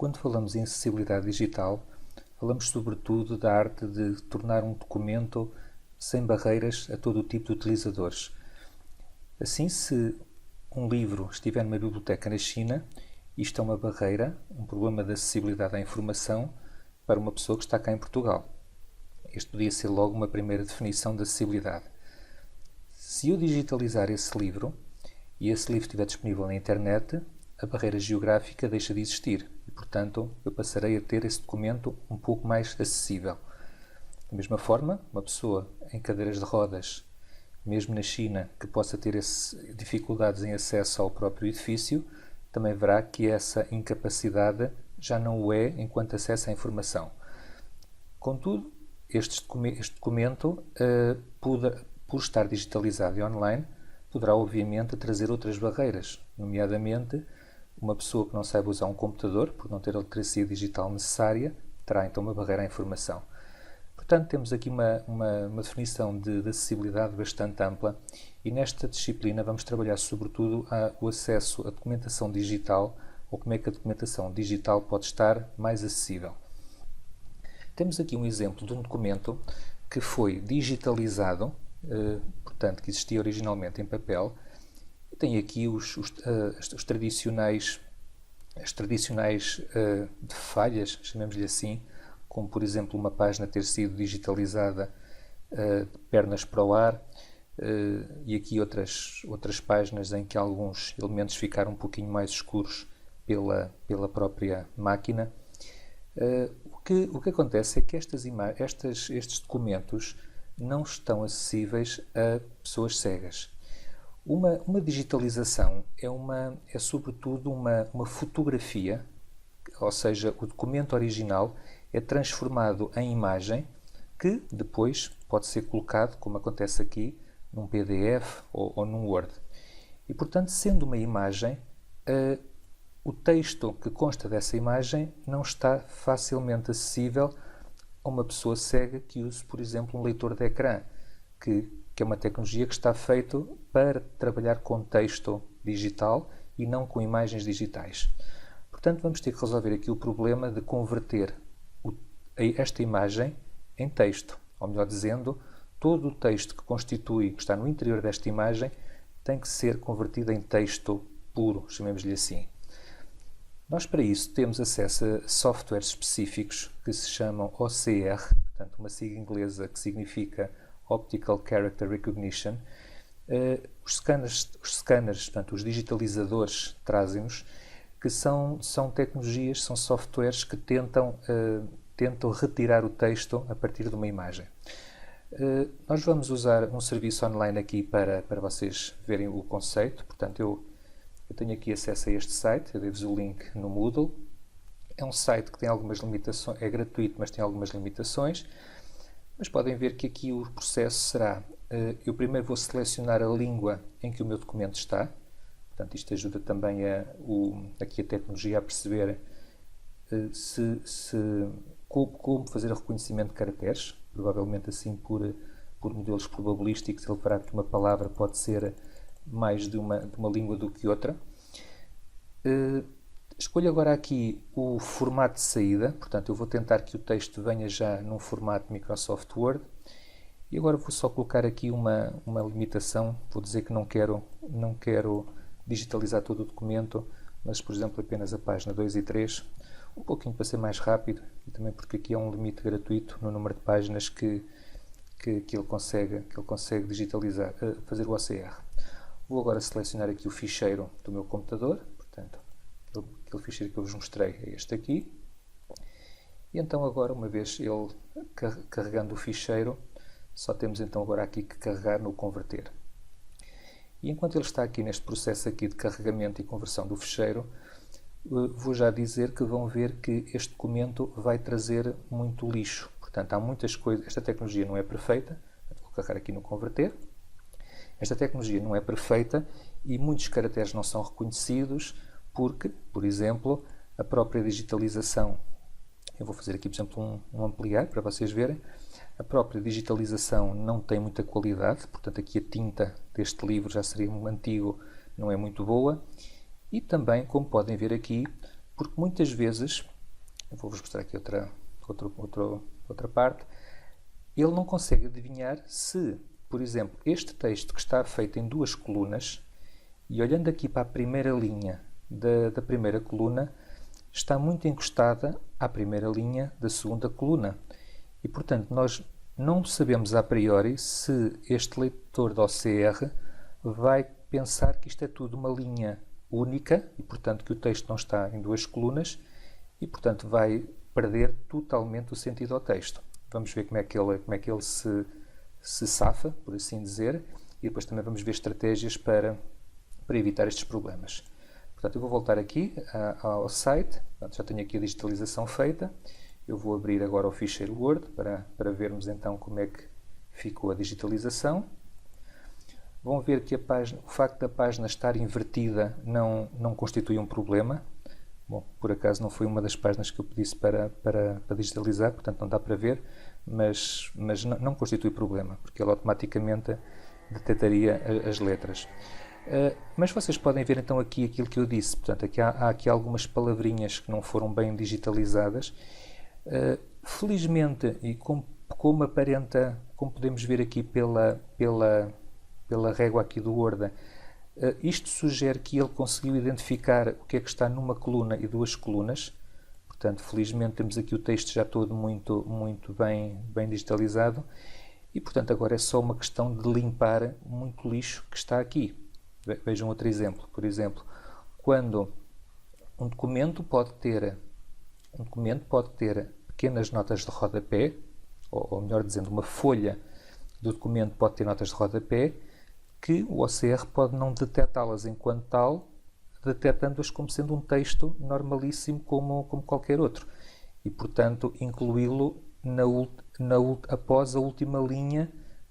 Quando falamos em acessibilidade digital, falamos sobretudo da arte de tornar um documento sem barreiras a todo o tipo de utilizadores. Assim, se um livro estiver numa biblioteca na China, isto é uma barreira, um problema de acessibilidade à informação para uma pessoa que está cá em Portugal. Este podia ser logo uma primeira definição de acessibilidade. Se eu digitalizar esse livro e esse livro estiver disponível na internet, a barreira geográfica deixa de existir e, portanto, eu passarei a ter esse documento um pouco mais acessível. Da mesma forma, uma pessoa em cadeiras de rodas, mesmo na China, que possa ter dificuldades em acesso ao próprio edifício, também verá que essa incapacidade já não o é enquanto acesso à informação. Contudo, este documento, por estar digitalizado e online, poderá obviamente trazer outras barreiras, nomeadamente uma pessoa que não saiba usar um computador, por não ter a literacia digital necessária, terá então uma barreira à informação. Portanto, temos aqui uma definição de acessibilidade bastante ampla e nesta disciplina vamos trabalhar sobretudo o acesso à documentação digital ou como é que a documentação digital pode estar mais acessível. Temos aqui um exemplo de um documento que foi digitalizado, portanto, que existia originalmente em papel. Tem aqui as tradicionais falhas, chamemos-lhe assim, como por exemplo uma página ter sido digitalizada de pernas para o ar, e aqui outras páginas em que alguns elementos ficaram um pouquinho mais escuros pela própria máquina. O que acontece é que estes documentos não estão acessíveis a pessoas cegas. Uma digitalização é sobretudo uma fotografia, ou seja, o documento original é transformado em imagem que depois pode ser colocado, como acontece aqui, num PDF ou num Word. E, portanto, sendo uma imagem, o texto que consta dessa imagem não está facilmente acessível a uma pessoa cega que use, por exemplo, um leitor de ecrã, que é uma tecnologia que está feita para trabalhar com texto digital e não com imagens digitais. Portanto, vamos ter que resolver aqui o problema de converter esta imagem em texto, ou melhor dizendo, todo o texto que está no interior desta imagem tem que ser convertido em texto puro, chamemos-lhe assim. Nós, para isso, temos acesso a softwares específicos que se chamam OCR, portanto, uma sigla inglesa que significa Optical Character Recognition. Os scanners, portanto, os digitalizadores trazem-nos, que são tecnologias, são softwares que tentam retirar o texto a partir de uma imagem. Nós vamos usar um serviço online aqui para vocês verem o conceito. Portanto, eu tenho aqui acesso a este site, eu devo-vos o link no Moodle. É um site que tem algumas limitações, é gratuito, mas tem algumas limitações. Mas podem ver que aqui o processo será, eu primeiro vou selecionar a língua em que o meu documento está. Portanto, isto ajuda também aqui a tecnologia a perceber como fazer o reconhecimento de caracteres. Provavelmente assim por modelos probabilísticos ele verá que uma palavra pode ser mais de uma língua do que outra. Escolho agora aqui o formato de saída, portanto eu vou tentar que o texto venha já num formato Microsoft Word e agora vou só colocar aqui uma limitação, vou dizer que não quero digitalizar todo o documento, mas por exemplo apenas a página 2 e 3, um pouquinho para ser mais rápido e também porque aqui há um limite gratuito no número de páginas que ele consegue digitalizar, fazer o OCR. Vou agora selecionar aqui o ficheiro do meu computador, portanto, aquele ficheiro que eu vos mostrei é este aqui. E então agora, uma vez ele carregando o ficheiro, só temos então agora aqui que carregar no converter. E enquanto ele está aqui neste processo aqui de carregamento e conversão do ficheiro, vou já dizer que vão ver que este documento vai trazer muito lixo. Portanto, há muitas coisas, esta tecnologia não é perfeita, vou carregar aqui no converter. Esta tecnologia não é perfeita e muitos caracteres não são reconhecidos porque, por exemplo, a própria digitalização, eu vou fazer aqui, por exemplo, um ampliar para vocês verem, a própria digitalização não tem muita qualidade, portanto aqui a tinta deste livro já seria um antigo, não é muito boa, e também, como podem ver aqui, porque muitas vezes Eu vou-vos mostrar aqui outra parte. Ele não consegue adivinhar se, por exemplo, este texto que está feito em duas colunas, e olhando aqui para a primeira linha da primeira coluna, está muito encostada à primeira linha da segunda coluna. E, portanto, nós não sabemos a priori se este leitor da OCR vai pensar que isto é tudo uma linha única e, portanto, que o texto não está em duas colunas e, portanto, vai perder totalmente o sentido ao texto. Vamos ver como é que ele se safa, por assim dizer, e depois também vamos ver estratégias para evitar estes problemas. Portanto, eu vou voltar aqui ao site. Portanto, já tenho aqui a digitalização feita. Eu vou abrir agora o ficheiro Word para vermos então como é que ficou a digitalização. Vão ver que o facto da página estar invertida não constitui um problema. Bom, por acaso não foi uma das páginas que eu pedisse para digitalizar, portanto não dá para ver, mas não constitui problema, porque ele automaticamente detectaria as letras. Mas vocês podem ver então aqui aquilo que eu disse, portanto há aqui algumas palavrinhas que não foram bem digitalizadas. Felizmente, e como aparenta, como podemos ver aqui pela régua aqui do Word, isto sugere que ele conseguiu identificar o que é que está numa coluna e duas colunas. Portanto, felizmente temos aqui o texto já todo muito bem digitalizado e, portanto, agora é só uma questão de limpar muito lixo que está aqui. Vejam outro exemplo. Por exemplo, quando um documento pode ter pequenas notas de rodapé, ou melhor dizendo, uma folha do documento pode ter notas de rodapé, que o OCR pode não detectá-las enquanto tal, detectando-as como sendo um texto normalíssimo como qualquer outro. E, portanto, incluí-lo após a última linha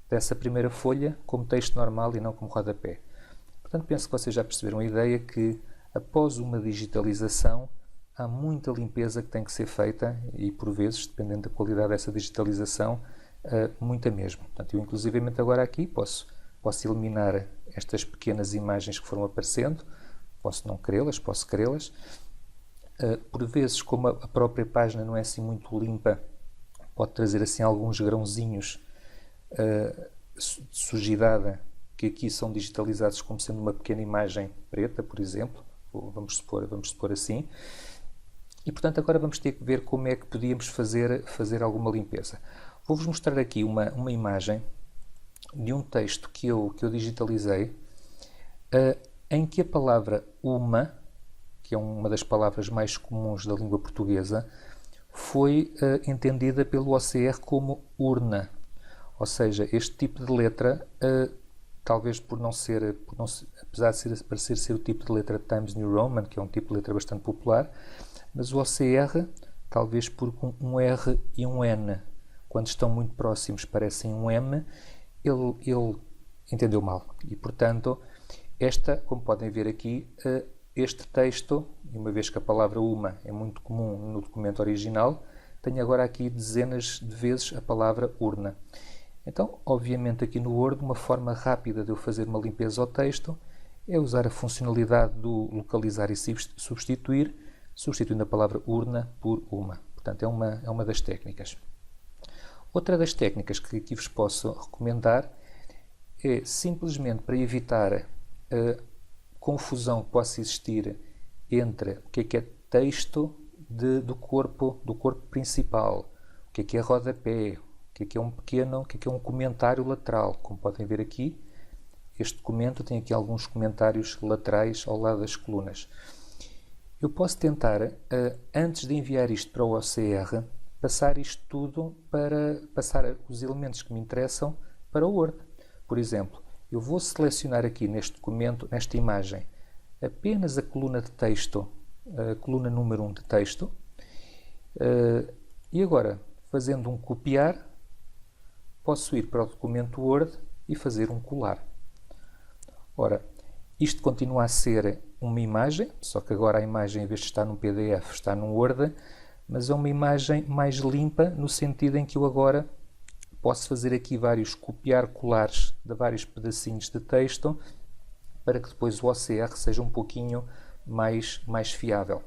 dessa primeira folha como texto normal e não como rodapé. Portanto, penso que vocês já perceberam a ideia que, após uma digitalização, há muita limpeza que tem que ser feita e, por vezes, dependendo da qualidade dessa digitalização, muita mesmo. Portanto, eu, inclusivamente, agora aqui posso eliminar estas pequenas imagens que foram aparecendo, posso não querê-las, posso querê-las. Por vezes, como a própria página não é assim muito limpa, pode trazer assim alguns grãozinhos de sujidade que aqui são digitalizados como sendo uma pequena imagem preta, por exemplo, vamos supor assim. E, portanto, agora vamos ter que ver como é que podíamos fazer alguma limpeza. Vou-vos mostrar aqui uma imagem de um texto que eu digitalizei, em que a palavra uma, que é uma das palavras mais comuns da língua portuguesa, foi entendida pelo OCR como urna. Ou seja, este tipo de letra, talvez apesar de parecer ser o tipo de letra Times New Roman, que é um tipo de letra bastante popular, mas o OCR, talvez por um R e um N, quando estão muito próximos parecem um M, ele entendeu mal. E, portanto, como podem ver aqui, este texto, e uma vez que a palavra uma é muito comum no documento original, tenho agora aqui dezenas de vezes a palavra urna. Então, obviamente, aqui no Word, uma forma rápida de eu fazer uma limpeza ao texto é usar a funcionalidade do localizar e substituir, substituindo a palavra urna por uma. Portanto, é uma das técnicas. Outra das técnicas que aqui vos posso recomendar é simplesmente para evitar a confusão que possa existir entre o que é texto do corpo principal, o que é rodapé, o que é um comentário lateral. Como podem ver aqui, este documento tem aqui alguns comentários laterais ao lado das colunas. Eu posso tentar, antes de enviar isto para o OCR, passar isto tudo passar os elementos que me interessam para o Word. Por exemplo, eu vou selecionar aqui neste documento, nesta imagem, apenas a coluna de texto, a coluna número 1 de texto, e agora, fazendo um copiar, posso ir para o documento Word e fazer um colar. Ora, isto continua a ser uma imagem, só que agora a imagem, em vez de estar num PDF, está num Word, mas é uma imagem mais limpa, no sentido em que eu agora posso fazer aqui vários copiar-colares de vários pedacinhos de texto, para que depois o OCR seja um pouquinho mais fiável.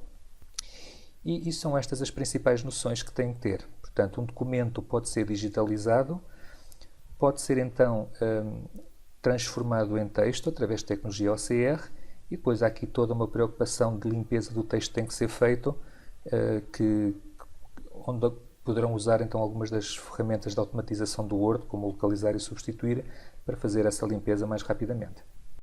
E são estas as principais noções que tem que ter. Portanto, um documento pode ser digitalizado, pode ser então transformado em texto através de tecnologia OCR, e depois há aqui toda uma preocupação de limpeza do texto que tem que ser feito, onde poderão usar então algumas das ferramentas de automatização do Word, como localizar e substituir, para fazer essa limpeza mais rapidamente.